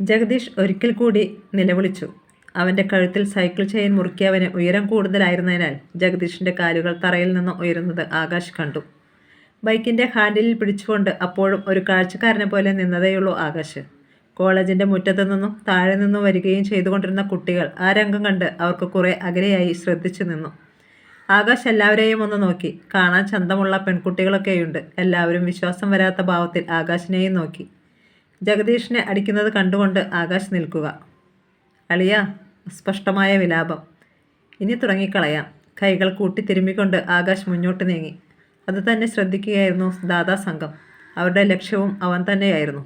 ജഗദീഷ് ഒരിക്കൽ കൂടി നിലവിളിച്ചു. അവൻ്റെ കഴുത്തിൽ സൈക്കിൾ ചെയിൻ മുറുക്കിയവന് ഉയരം കൂടുതലായിരുന്നതിനാൽ ജഗദീഷിൻ്റെ കാലുകൾ തറയിൽ നിന്ന് ഉയരുന്നത് ആകാശ് കണ്ടു. ബൈക്കിൻ്റെ ഹാൻഡിലിൽ പിടിച്ചുകൊണ്ട് അപ്പോഴും ഒരു കാഴ്ചക്കാരനെ പോലെ നിന്നതേയുള്ളൂ ആകാശ്. കോളേജിൻ്റെ മുറ്റത്തു നിന്നും താഴെ നിന്നും വരികയും ചെയ്തുകൊണ്ടിരുന്ന കുട്ടികൾ ആ രംഗം കണ്ട് അവർക്ക് കുറേ അകലെയായി ശ്രദ്ധിച്ചു നിന്നു. ആകാശ് എല്ലാവരെയും ഒന്ന് നോക്കി. കാണാൻ ചന്തമുള്ള പെൺകുട്ടികളൊക്കെയുണ്ട്. എല്ലാവരും വിശ്വാസം വരാത്ത ഭാവത്തിൽ ആകാശിനെയും നോക്കി. ജഗദീഷിനെ അടിക്കുന്നത് കണ്ടുകൊണ്ട് ആകാശ് നിൽക്കുക. അളിയ, സ്പഷ്ടമായ വിലാപം. ഇനി തുടങ്ങിക്കളയാം. കൈകൾ കൂട്ടി തിരുമ്മിക്കൊണ്ട് ആകാശ് മുന്നോട്ട് നീങ്ങി. അത് തന്നെ ശ്രദ്ധിക്കുകയായിരുന്നു ദാദാ സംഘം. അവരുടെ ലക്ഷ്യവും അവൻ തന്നെയായിരുന്നു.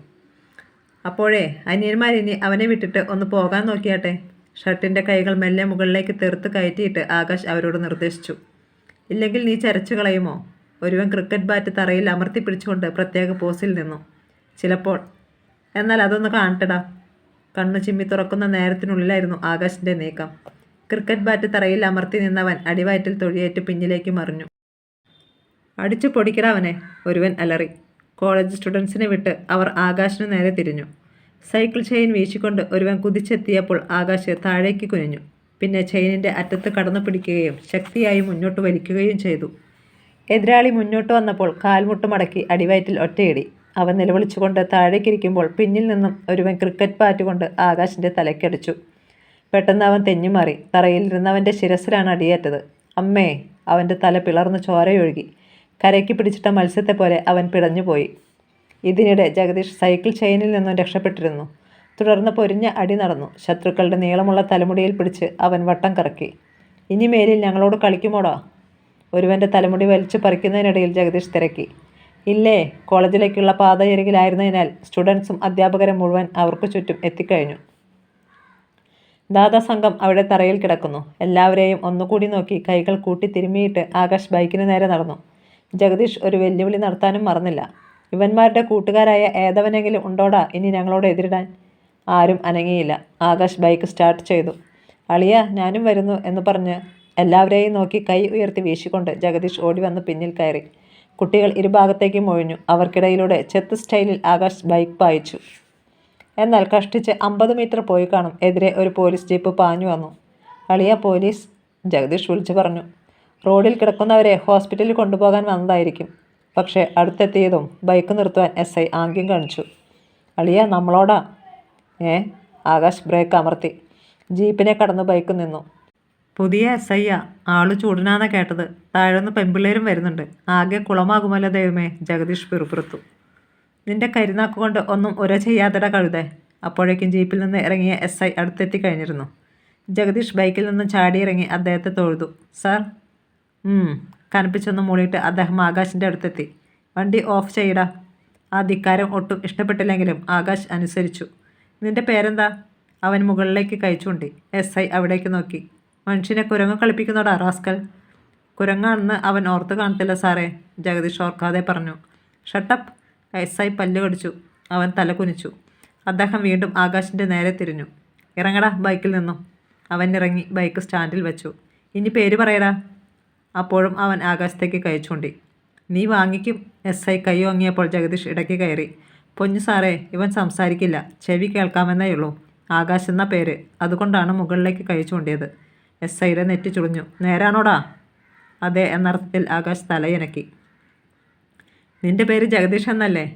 അപ്പോഴേ അനിയന്മാരിനി അവനെ വിട്ടിട്ട് ഒന്ന് പോകാൻ നോക്കിയാട്ടെ. ഷർട്ടിൻ്റെ കൈകൾ മെല്ലെ മുകളിലേക്ക് തെറുത്ത് കയറ്റിയിട്ട് ആകാശ് അവരോട് നിർദ്ദേശിച്ചു. ഇല്ലെങ്കിൽ നീ ചരച്ചു കളയുമോ? ഒരുവൻ ക്രിക്കറ്റ് ബാറ്റ് തറയിൽ അമർത്തി പിടിച്ചുകൊണ്ട് പ്രത്യേക പോസിൽ നിന്നു. ചിലപ്പോൾ. എന്നാൽ അതൊന്ന് കാണട്ടടാ. കണ്ണു ചിമ്മി തുറക്കുന്ന നേരത്തിനുള്ളിലായിരുന്നു ആകാശിൻ്റെ നീക്കം. ക്രിക്കറ്റ് ബാറ്റ് തറയിൽ അമർത്തി നിന്നവൻ അടിവയറ്റിൽ തൊഴിയേറ്റ് പിന്നിലേക്ക് മറിഞ്ഞു. അടിച്ചു പൊടിക്കടാ അവനെ, ഒരുവൻ അലറി. കോളേജ് സ്റ്റുഡൻസിനെ വിട്ട് അവർ ആകാശിനു നേരെ തിരിഞ്ഞു. സൈക്കിൾ ചെയിൻ വീശിക്കൊണ്ട് ഒരുവൻ കുതിച്ചെത്തിയപ്പോൾ ആകാശ് താഴേക്ക് കുനിഞ്ഞു. പിന്നെ ചെയിനിൻ്റെ അറ്റത്ത് കടന്നു പിടിക്കുകയും ശക്തിയായി മുന്നോട്ട് വലിക്കുകയും ചെയ്തു. എതിരാളി മുന്നോട്ട് വന്നപ്പോൾ കാൽമുട്ട് മടക്കി അടിവയറ്റിൽ ഒറ്റയിടി. അവൻ നിലവിളിച്ചുകൊണ്ട് താഴേക്കിരിക്കുമ്പോൾ പിന്നിൽ നിന്നും ഒരുവൻ ക്രിക്കറ്റ് ബാറ്റ് കൊണ്ട് ആകാശിൻ്റെ തലയ്ക്കടിച്ചു. പെട്ടെന്ന് അവൻ തെഞ്ഞുമാറി. തറയിലിരുന്നവൻ്റെ ശിരസിലാണ് അടിയേറ്റത്. അമ്മേ! അവൻ്റെ തല പിളർന്ന് ചോരയൊഴുകി. കരയ്ക്ക് പിടിച്ചിട്ട മത്സ്യത്തെ പോലെ അവൻ പിടഞ്ഞുപോയി. ഇതിനിടെ ജഗദീഷ് സൈക്കിൾ ചെയിനിൽ നിന്നും രക്ഷപ്പെട്ടിരുന്നു. തുടർന്ന് പൊരിഞ്ഞ അടി നടന്നു. ശത്രുക്കളുടെ നീളമുള്ള തലമുടിയിൽ പിടിച്ച് അവൻ വട്ടം കറക്കി. ഇനി മേലിൽ ഞങ്ങളോട് കളിക്കുമോടാ? ഒരുവൻ്റെ തലമുടി വലിച്ചു പറിക്കുന്നതിനിടയിൽ ജഗദീഷ് തിരക്കി. ഇല്ലേ? കോളേജിലേക്കുള്ള പാതയരികിലായിരുന്നതിനാൽ സ്റ്റുഡൻസും അധ്യാപകരും മുഴുവൻ അവർക്ക് ചുറ്റും എത്തിക്കഴിഞ്ഞു. ദാദാ സംഘം അവിടെ തറയിൽ കിടക്കുന്നു. എല്ലാവരെയും ഒന്നുകൂടി നോക്കി കൈകൾ കൂട്ടി തിരുമ്മിയിട്ട് ആകാശ് ബൈക്കിന് നേരെ നടന്നു. ജഗദീഷ് ഒരു വെല്ലുവിളി നടത്താനും മറന്നില്ല. ഇവന്മാരുടെ കൂട്ടുകാരായ ഏതവനെങ്കിലും ഉണ്ടോടാ ഇനി ഞങ്ങളോട് എതിരിടാൻ? ആരും അനങ്ങിയില്ല. ആകാശ് ബൈക്ക് സ്റ്റാർട്ട് ചെയ്തു. അളിയ, ഞാനും വരുന്നു എന്ന് പറഞ്ഞ് എല്ലാവരെയും നോക്കി കൈ ഉയർത്തി വീശിക്കൊണ്ട് ജഗദീഷ് ഓടി വന്ന് പിന്നിൽ കയറി. കുട്ടികൾ ഇരുഭാഗത്തേക്കും ഒഴിഞ്ഞു. അവർക്കിടയിലൂടെ ചെത്ത് സ്റ്റൈലിൽ ആകാശ് ബൈക്ക് പായിച്ചു. എന്നാൽ കഷ്ടിച്ച് 50 മീറ്റർ പോയി കാണും. എതിരെ ഒരു പോലീസ് ജീപ്പ് പാഞ്ഞു വന്നു. അളിയ, പോലീസ്! ജഗദീഷ് വിളിച്ചു പറഞ്ഞു. റോഡിൽ കിടക്കുന്നവരെ ഹോസ്പിറ്റലിൽ കൊണ്ടുപോകാൻ വന്നതായിരിക്കും. പക്ഷേ അടുത്തെത്തിയതും ബൈക്ക് നിർത്തുവാൻ SI ആംഗ്യം കാണിച്ചു. അളിയ, നമ്മളോടാ. ആകാശ് ബ്രേക്ക് അമർത്തി. ജീപ്പിനെ കടന്ന് ബൈക്ക് നിന്നു. പുതിയ SIയാ. ആള് ചൂടനാന്നാ കേട്ടത്. താഴെന്ന് പെൺപിള്ളേരും വരുന്നുണ്ട്. ആകെ കുളമാകുമല്ലോ ദൈവമേ, ജഗദീഷ് പിറുപിറുത്തു. നിന്റെ കരിനാക്കുകൊണ്ട് ഒന്നും ഉര ചെയ്യാതെട കഴുതേ. അപ്പോഴേക്കും ജീപ്പിൽ നിന്ന് ഇറങ്ങിയ SI അടുത്തെത്തി കഴിഞ്ഞിരുന്നു. ജഗദീഷ് ബൈക്കിൽ നിന്നും ചാടിയിറങ്ങി അദ്ദേഹത്തെ തൊഴുതു. സാർ. കനപ്പിച്ചൊന്ന് മൂളിയിട്ട് അദ്ദേഹം ആകാശിൻ്റെ അടുത്തെത്തി. വണ്ടി ഓഫ് ചെയ്യടാ. ആ ധിക്കാരം ഒട്ടും ഇഷ്ടപ്പെട്ടില്ലെങ്കിലും ആകാശ് അനുസരിച്ചു. നിന്റെ പേരെന്താ? അവൻ മുകളിലേക്ക് കൈ ചൂണ്ടി. SI അവിടേക്ക് നോക്കി. മനുഷ്യനെ കുരങ്ങ് കളിപ്പിക്കുന്നോടാ റാസ്കൽ. കുരങ്ങാണെന്ന് അവൻ ഓർത്ത് കാണത്തില്ല സാറേ, ജഗദീഷ് ഓർക്കാതെ പറഞ്ഞു. ഷട്ടപ്പ്! SI പല്ല് കടിച്ചു. അവൻ തല കുനിച്ചു. അദ്ദേഹം വീണ്ടും ആകാശിൻ്റെ നേരെ തിരിഞ്ഞു. ഇറങ്ങടാ ബൈക്കിൽ നിന്നും. അവൻ ഇറങ്ങി ബൈക്ക് സ്റ്റാൻഡിൽ വെച്ചു. ഇനി പേര് പറയടാ. അപ്പോഴും അവൻ ആകാശത്തേക്ക് കൈ ചൂണ്ടി. നീ വാങ്ങിക്കും. SI കൈ വാങ്ങിയപ്പോൾ ജഗദീഷ് ഇടയ്ക്ക് കയറി. പൊന്നു സാറേ, ഇവൻ സംസാരിക്കില്ല. ചെവി കേൾക്കാമെന്നേ ഉള്ളൂ. ആകാശ് എന്ന പേര്. അതുകൊണ്ടാണ് മുകളിലേക്ക് കൈ ചൂണ്ടിയത്. SIയുടെ നെറ്റി ചുളിഞ്ഞു. നേരാണോടാ? അതെ എന്നർത്ഥത്തിൽ ആകാശ് തലയനക്കി. നിന്റെ പേര് ജഗദീഷ് എന്നല്ലേ?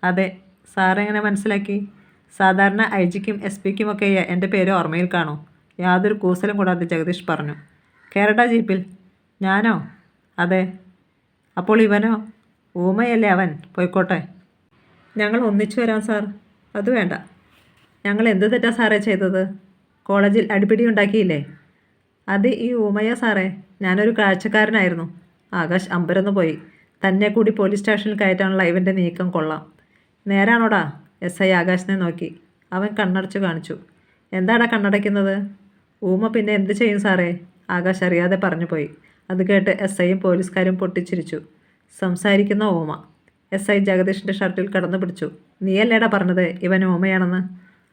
അതെ. സാറെങ്ങനെ മനസ്സിലാക്കി? സാധാരണ IGക്കും SP-ക്കുമൊക്കെ എൻ്റെ പേര് ഓർമ്മയിൽ കാണൂ. യാതൊരു കൂസലും കൂടാതെ ജഗദീഷ് പറഞ്ഞു. കേരട ജീപ്പിൽ. ഞാനോ? അതെ. അപ്പോൾ ഇവനോ? ഊമയല്ലേ അവൻ. പോയിക്കോട്ടെ. ഞങ്ങൾ ഒന്നിച്ചു വരാം സാർ. അത് വേണ്ട. ഞങ്ങൾ എന്ത് തെറ്റാ സാറേ ചെയ്തത്? കോളേജിൽ അടിപിടി ഉണ്ടാക്കിയില്ലേ? അത് ഈ ഊമയ സാറേ. ഞാനൊരു കാഴ്ചക്കാരനായിരുന്നു. ആകാശ് അമ്പരന്ന് പോയി. തന്നെ കൂടി പോലീസ് സ്റ്റേഷനിൽ കയറ്റാനുള്ള ഇവൻ്റെ നീക്കം കൊള്ളാം. നേരാണോടാ? SI ആകാശിനെ നോക്കി. അവൻ കണ്ണടച്ചു കാണിച്ചു. എന്താടാ കണ്ണടയ്ക്കുന്നത്? ഊമ പിന്നെ എന്ത് ചെയ്യും സാറേ? ആകാശ് അറിയാതെ പറഞ്ഞു പോയി. അത് കേട്ട് SIയും പോലീസുകാരും പൊട്ടിച്ചിരിച്ചു. സംസാരിക്കുന്ന ഊമ. SI ജഗദീഷിൻ്റെ ഷർട്ടിൽ കടന്നു പിടിച്ചു. നീയല്ലേടാ പറഞ്ഞത് ഇവൻ ഊമയാണെന്ന്?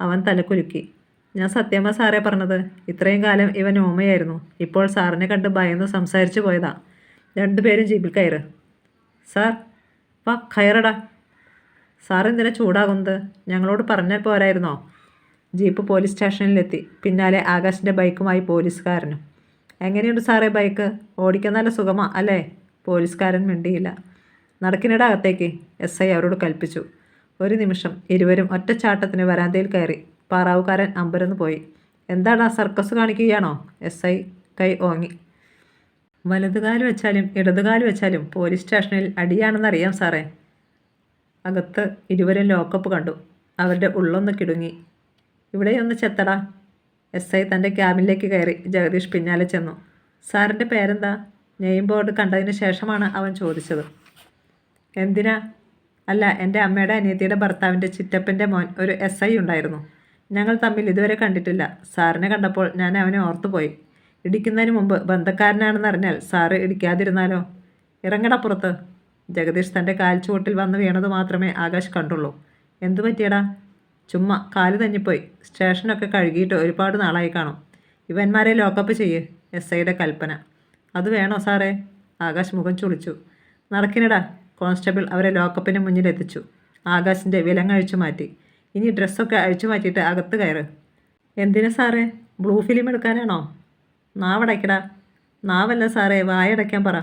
അവൻ തലക്കുലുക്കി. ഞാൻ സത്യമാ സാറേ പറഞ്ഞത്. ഇത്രയും കാലം ഇവൻ ഊമയായിരുന്നു. ഇപ്പോൾ സാറിനെ കണ്ട് ഭയന്ന് സംസാരിച്ചു പോയതാ. രണ്ടുപേരും ജീപ്പിൽ കയറ്. സാർ. വാ കയറടാ. സാർ എന്തിനാ ചൂടാകുന്നത്? ഞങ്ങളോട് പറഞ്ഞാൽ പോരായിരുന്നോ? ജീപ്പ് പോലീസ് സ്റ്റേഷനിലെത്തി. പിന്നാലെ ആകാശിൻ്റെ ബൈക്കുമായി പോലീസുകാരനും. എങ്ങനെയുണ്ട് സാറേ ബൈക്ക്? ഓടിക്കാൻ നല്ല സുഖമാ അല്ലേ? പോലീസുകാരൻ മിണ്ടിയില്ല. നടക്കിനിട അകത്തേക്ക്, SI അവരോട് കൽപ്പിച്ചു. ഒരു നിമിഷം ഇരുവരും ഒറ്റച്ചാട്ടത്തിന് വരാന്തയിൽ കയറി. പാറാവുകാരൻ അമ്പരന്ന് പോയി. എന്താടാ, സർക്കസ് കാണിക്കുകയാണോ? SI കൈ ഓങ്ങി. വലതുകാല് വെച്ചാലും ഇടതുകാല് വെച്ചാലും പോലീസ് സ്റ്റേഷനിൽ അടിയാണെന്നറിയാം സാറേ. അകത്ത് ഇരുവരും ലോക്കപ്പ് കണ്ടു. അവരുടെ ഉള്ളൊന്ന് കിടുങ്ങി. ഇവിടെയൊന്ന് ചെത്തടാ. SI തൻ്റെ ക്യാബിനിലേക്ക് കയറി. ജഗദീഷ് പിന്നാലെ ചെന്നു. സാറിൻ്റെ പേരെന്താ? നെയിം ബോർഡ് കണ്ടതിന് ശേഷമാണ് അവൻ ചോദിച്ചത്. എന്തിനാ? അല്ല, എൻ്റെ അമ്മയുടെ അനിയത്തിയുടെ ഭർത്താവിൻ്റെ ചിറ്റപ്പൻ്റെ മോൻ ഒരു SI ഉണ്ടായിരുന്നു. ഞങ്ങൾ തമ്മിൽ ഇതുവരെ കണ്ടിട്ടില്ല. സാറിനെ കണ്ടപ്പോൾ ഞാൻ അവനെ ഓർത്തുപോയി. ഇടിക്കുന്നതിന് മുമ്പ് ബന്ധക്കാരനാണെന്നറിഞ്ഞാൽ സാറ് ഇടിക്കാതിരുന്നാലോ? ഇറങ്ങടപ്പുറത്ത്. ജഗദീഷ് തൻ്റെ കാൽച്ചുവട്ടിൽ വന്ന് വീണത് മാത്രമേ ആകാശ് കണ്ടുള്ളൂ. എന്തു പറ്റിയടാ? ചുമ്മാ കാല് തന്നിപ്പോയി. സ്റ്റേഷനൊക്കെ കഴുകിയിട്ട് ഒരുപാട് നാളായി കാണും. ഇവന്മാരെ ലോക്കപ്പ് ചെയ്യ്, SIയുടെ കൽപ്പന. അത് വേണോ സാറേ? ആകാശ് മുഖം ചുളിച്ചു. നടക്കിനിടാ. കോൺസ്റ്റബിൾ അവരെ ലോക്കപ്പിന് മുന്നിലെത്തിച്ചു. ആകാശിൻ്റെ വിലങ്ങഴിച്ചു മാറ്റി. ഇനി ഡ്രസ്സൊക്കെ അഴിച്ചു മാറ്റിയിട്ട് അകത്ത് കയറ്. എന്തിനാ സാറേ? Blue film എടുക്കാനാണോ? നാവടയ്ക്കടാ. നാവല്ല സാറേ, വായടയ്ക്കാൻ പറ.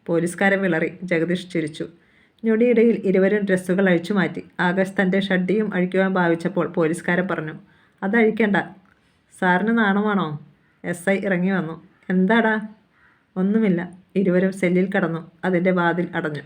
പോലീസുകാരൻ വിളറി. ജഗദീഷ് ചിരിച്ചു. ഞൊടിയിടയിൽ ഇരുവരും ഡ്രസ്സുകൾ അഴിച്ചു മാറ്റി. ആകാശ് തൻ്റെ ഷഡ്ഡിയും അഴിക്കുവാൻ ഭാവിച്ചപ്പോൾ പോലീസുകാരൻ പറഞ്ഞു, അതഴിക്കണ്ട. സാറിന് നാണമാണോ? SI ഇറങ്ങി വന്നു. എന്താടാ? ഒന്നുമില്ല. ഇരുവരും സെല്ലിൽ കടന്നു. അതിൻ്റെ വാതിൽ അടഞ്ഞു.